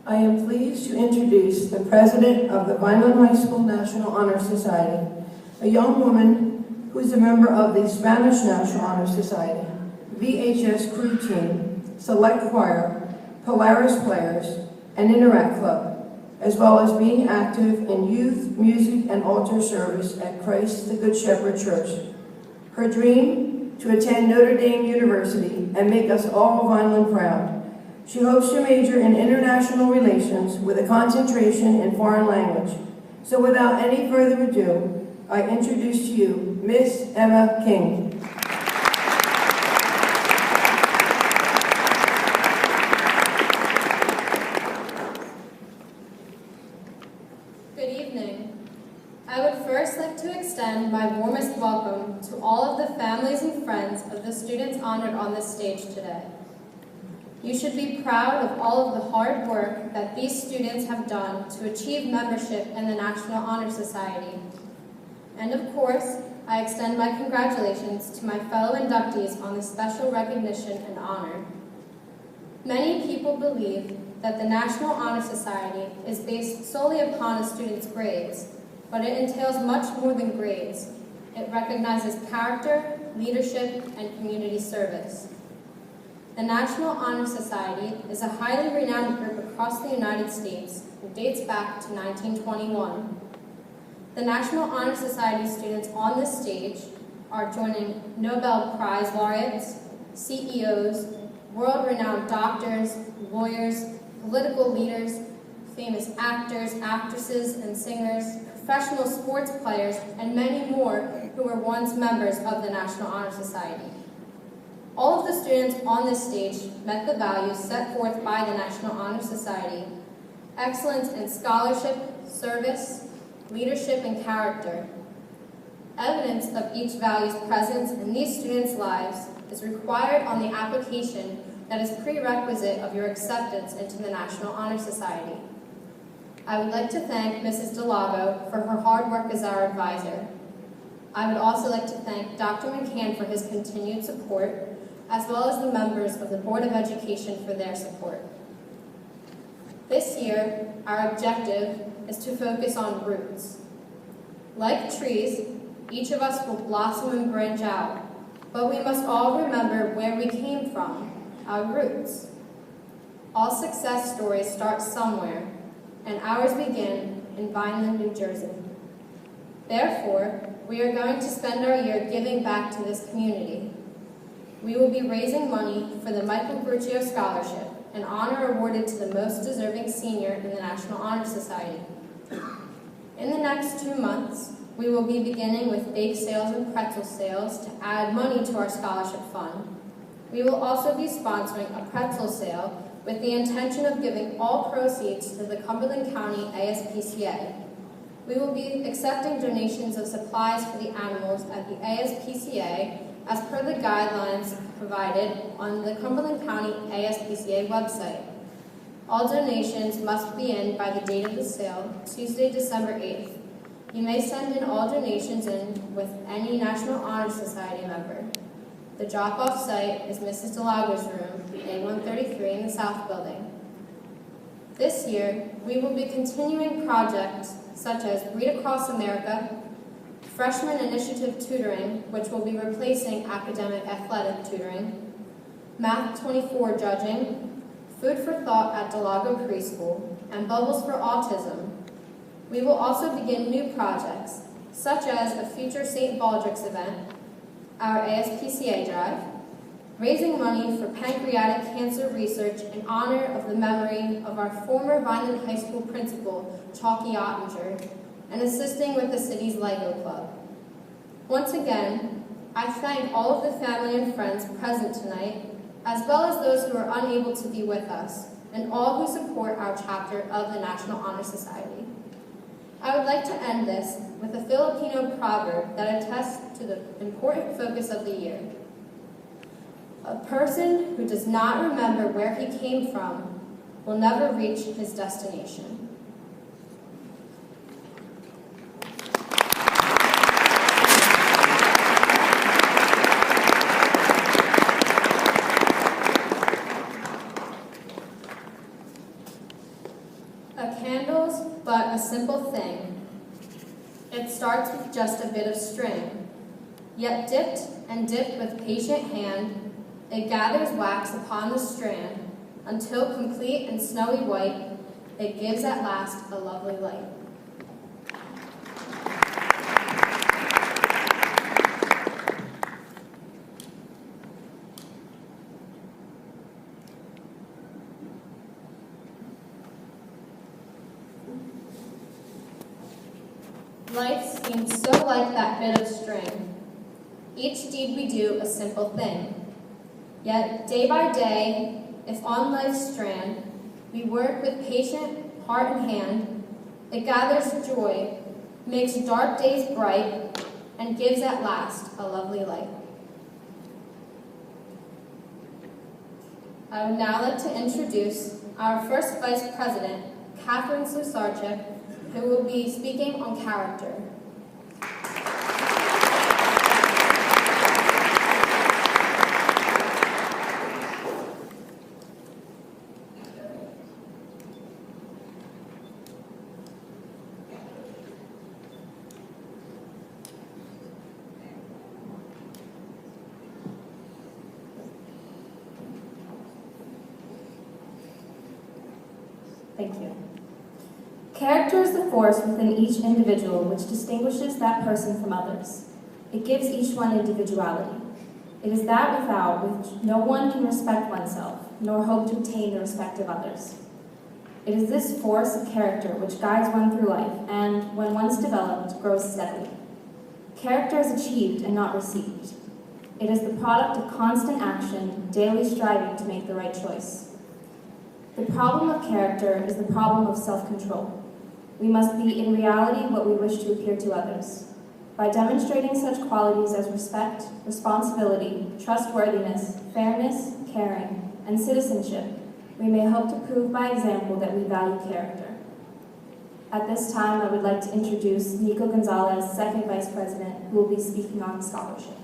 I am pleased to introduce the president of the Vineland High School National Honor Society, a young woman who is a member of the Spanish National Honor Society, VHS Crew Team, Select Choir, Polaris Players, and Interact Club, as well as being active in youth, music, and altar service at Christ the Good Shepherd Church. Her dream, to attend Notre Dame University and make us all Vineland proud. She hopes to major in international relations with a concentration in foreign language. So without any further ado, I introduce to you Miss Emma King. Good evening. I would first like to extend my warmest welcome to all of the families and friends of the students honored on this stage today. You should be proud of all of the hard work that these students have done to achieve membership in the National Honor Society. And of course, I extend my congratulations to my fellow inductees on this special recognition and honor. Many people believe that the National Honor Society is based solely upon a student's grades, but it entails much more than grades. It recognizes character, leadership, and community service. The National Honor Society is a highly renowned group across the United States and dates back to 1921. The National Honor Society students on this stage are joining Nobel Prize laureates, CEOs, world-renowned doctors, lawyers, political leaders, famous actors, actresses, and singers, professional sports players, and many more who were once members of the National Honor Society. All of the students on this stage met the values set forth by the National Honor Society: excellence in scholarship, service, leadership, and character. Evidence of each value's presence in these students' lives is required on the application that is prerequisite of your acceptance into the National Honor Society. I would like to thank Mrs. Delago for her hard work as our advisor. I would also like to thank Dr. McCann for his continued support, as well as the members of the Board of Education for their support. This year, our objective is to focus on roots. Like trees, each of us will blossom and branch out, but we must all remember where we came from, our roots. All success stories start somewhere, and ours begin in Vineland, New Jersey. Therefore, we are going to spend our year giving back to this community. We will be raising money for the Michael Gruccio Scholarship, an honor awarded to the most deserving senior in the National Honor Society. In the next 2 months, we will be beginning with bake sales and pretzel sales to add money to our scholarship fund. We will also be sponsoring a pretzel sale with the intention of giving all proceeds to the Cumberland County ASPCA. We will be accepting donations of supplies for the animals at the ASPCA as per the guidelines provided on the Cumberland County ASPCA website. All donations must be in by the date of the sale, Tuesday, December 8th. You may send in all donations in with any National Honor Society member. The drop-off site is Mrs. Delago's room, A133 in the South Building. This year, we will be continuing projects such as Read Across America, Freshman Initiative Tutoring, which will be replacing academic athletic tutoring, Math 24 judging, Food for Thought at Delago Preschool, and Bubbles for Autism. We will also begin new projects, such as a future St. Baldrick's event, our ASPCA drive, raising money for pancreatic cancer research in honor of the memory of our former Vineland High School principal, Chalky Ottinger, and assisting with the city's Lego Club. Once again, I thank all of the family and friends present tonight, as well as those who are unable to be with us, and all who support our chapter of the National Honor Society. I would like to end this with a Filipino proverb that attests to the important focus of the year. A person who does not remember where he came from will never reach his destination. simple thing. It starts with just a bit of string, yet dipped and dipped with patient hand, it gathers wax upon the strand, until complete and snowy white, it gives at last a lovely light. Life seems so like that bit of string. Each deed we do a simple thing. Yet day by day, if on life's strand, we work with patient heart and hand, it gathers joy, makes dark days bright, and gives at last a lovely light. I would now like to introduce our first Vice President, Catherine Slusarczyk, who will be speaking on character. Thank you. Character is the force within each individual which distinguishes that person from others. It gives each one individuality. It is that without which no one can respect oneself, nor hope to obtain the respect of others. It is this force of character which guides one through life and, when once developed, grows steadily. Character is achieved and not received. It is the product of constant action, daily striving to make the right choice. The problem of character is the problem of self-control. We must be in reality what we wish to appear to others. By demonstrating such qualities as respect, responsibility, trustworthiness, fairness, caring, and citizenship, we may hope to prove by example that we value character. At this time, I would like to introduce Nico Gonzalez, second Vice President, who will be speaking on scholarship.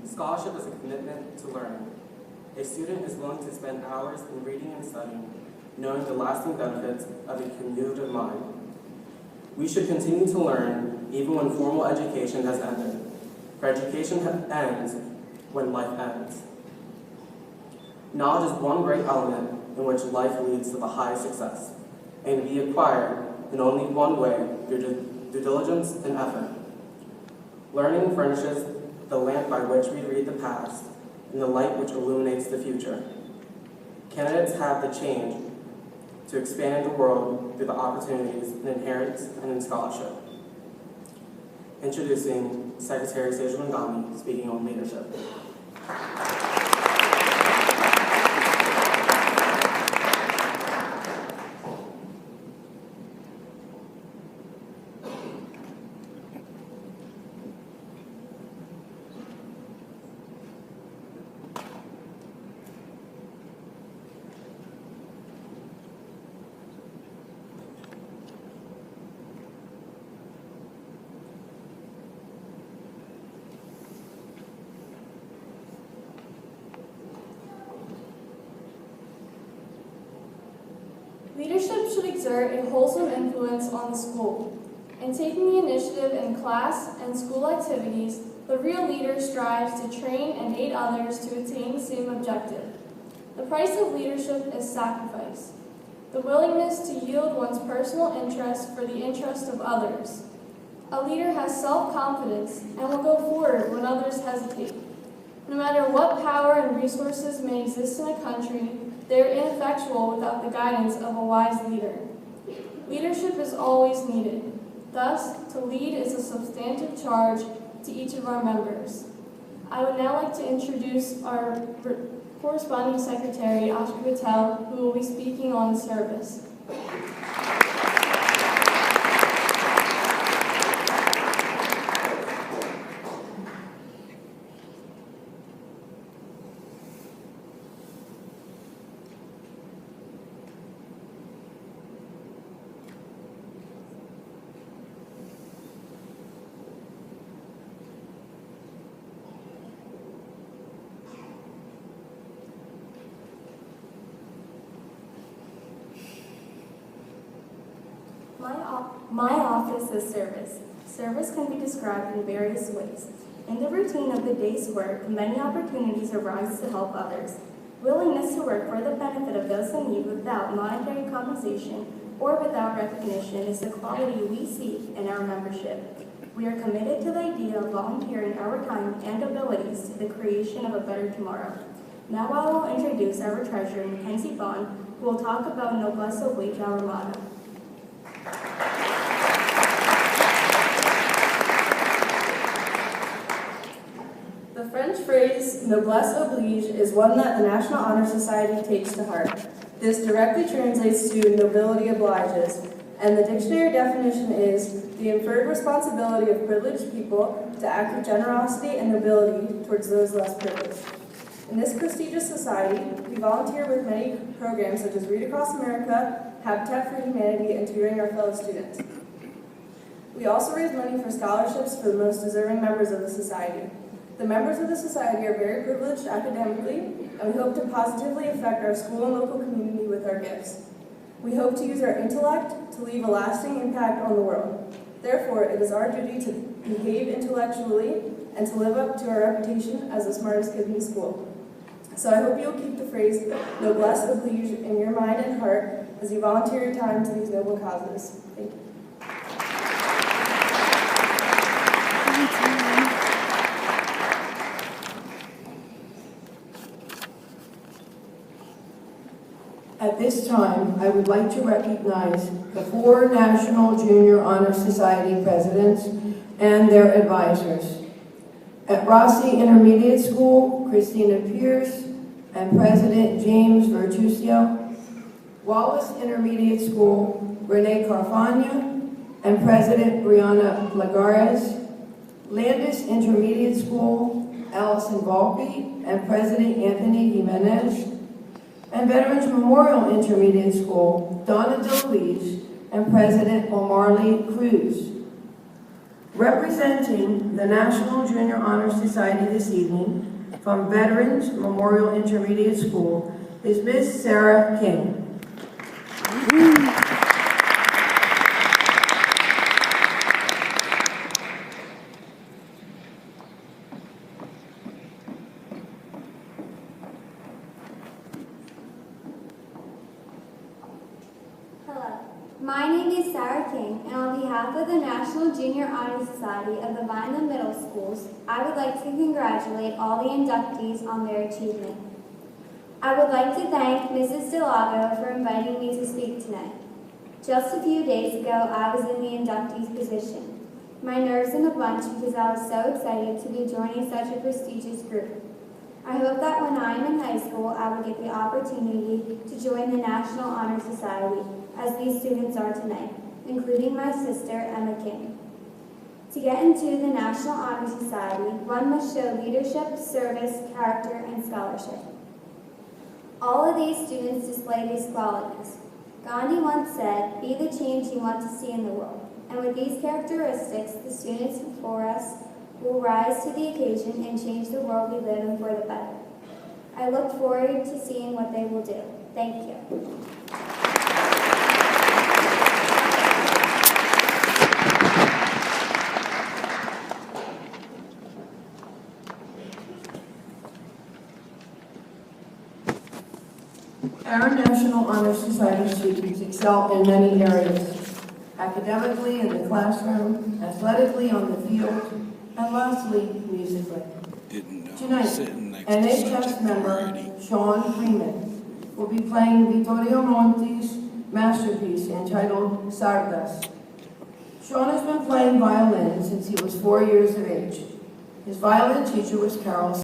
Scholarship is a commitment to learning. A student is willing to spend hours in reading and studying, knowing the lasting benefits of a cumulative mind. We should continue to learn even when formal education has ended, for education ends when life ends. Knowledge is one great element in which life leads to the highest success, and to be acquired in only one way, through due diligence and effort. Learning furnishes the lamp by which we read the past, and the light which illuminates the future. Candidates have the change to expand the world through the opportunities inherent in scholarship. Introducing Secretary Sejal Mangami, speaking on leadership. Leadership should exert a wholesome influence on the school. In taking the initiative in class and school activities, the real leader strives to train and aid others to attain the same objective. The price of leadership is sacrifice, the willingness to yield one's personal interest for the interest of others. A leader has self-confidence and will go forward when others hesitate. No matter what power and resources may exist in a country, they are ineffectual without the guidance of a wise leader. Leadership is always needed. Thus, to lead is a substantive charge to each of our members. I would now like to introduce our Corresponding Secretary Oscar Patel, who will be speaking on the service. My office is service. Service can be described in various ways. In the routine of the day's work, many opportunities arise to help others. Willingness to work for the benefit of those in need without monetary compensation or without recognition is the quality we seek in our membership. We are committed to the idea of volunteering our time and abilities to the creation of a better tomorrow. Now I will introduce our treasurer, Mackenzie Bond, who will talk about Noblesse Oblige, our motto. The French phrase noblesse oblige is one that the National Honor Society takes to heart. This directly translates to nobility obliges, and the dictionary definition is the inferred responsibility of privileged people to act with generosity and nobility towards those less privileged. In this prestigious society, we volunteer with many programs such as Read Across America, Habitat for Humanity, and tutoring our fellow students. We also raise money for scholarships for the most deserving members of the society. The members of the society are very privileged academically, and we hope to positively affect our school and local community with our gifts. We hope to use our intellect to leave a lasting impact on the world. Therefore, it is our duty to behave intellectually and to live up to our reputation as the smartest kids in school. So I hope you'll keep the phrase noblesse oblige in your mind and heart as you volunteer your time to these noble causes. Thank you. At this time, I would like to recognize the 4 National Junior Honor Society presidents and their advisors. At Rossi Intermediate School, Christina Pierce and President James Vertuccio. Wallace Intermediate School, Renee Carfagna and President Brianna Lagares. Landis Intermediate School, Allison Volpe and President Anthony Jimenez. And Veterans Memorial Intermediate School, Donna DeLuise and President Omarly Cruz. Representing the National Junior Honor Society this evening from Veterans Memorial Intermediate School is Ms. Sarah King. My name is Sarah King, and on behalf of the National Junior Honor Society of the Vineland Middle Schools, I would like to congratulate all the inductees on their achievement. I would like to thank Mrs. Delago for inviting me to speak tonight. Just a few days ago, I was in the inductees position. My nerves in a bunch because I was so excited to be joining such a prestigious group. I hope that when I am in high school, I will get the opportunity to join the National Honor Society, as these students are tonight, including my sister, Emma King. To get into the National Honor Society, one must show leadership, service, character, and scholarship. All of these students display these qualities. Gandhi once said, "Be the change you want to see in the world." And with these characteristics, the students before us will rise to the occasion and change the world we live in for the better. I look forward to seeing what they will do. Thank you. Our National Honor Society students excel in many areas: academically in the classroom, athletically on the field, and lastly, musically. Tonight, NHS member Sean Freeman will be playing Vittorio Monti's masterpiece entitled Sardas. Sean has been playing violin since he was 4 years of age. His violin teacher was Carol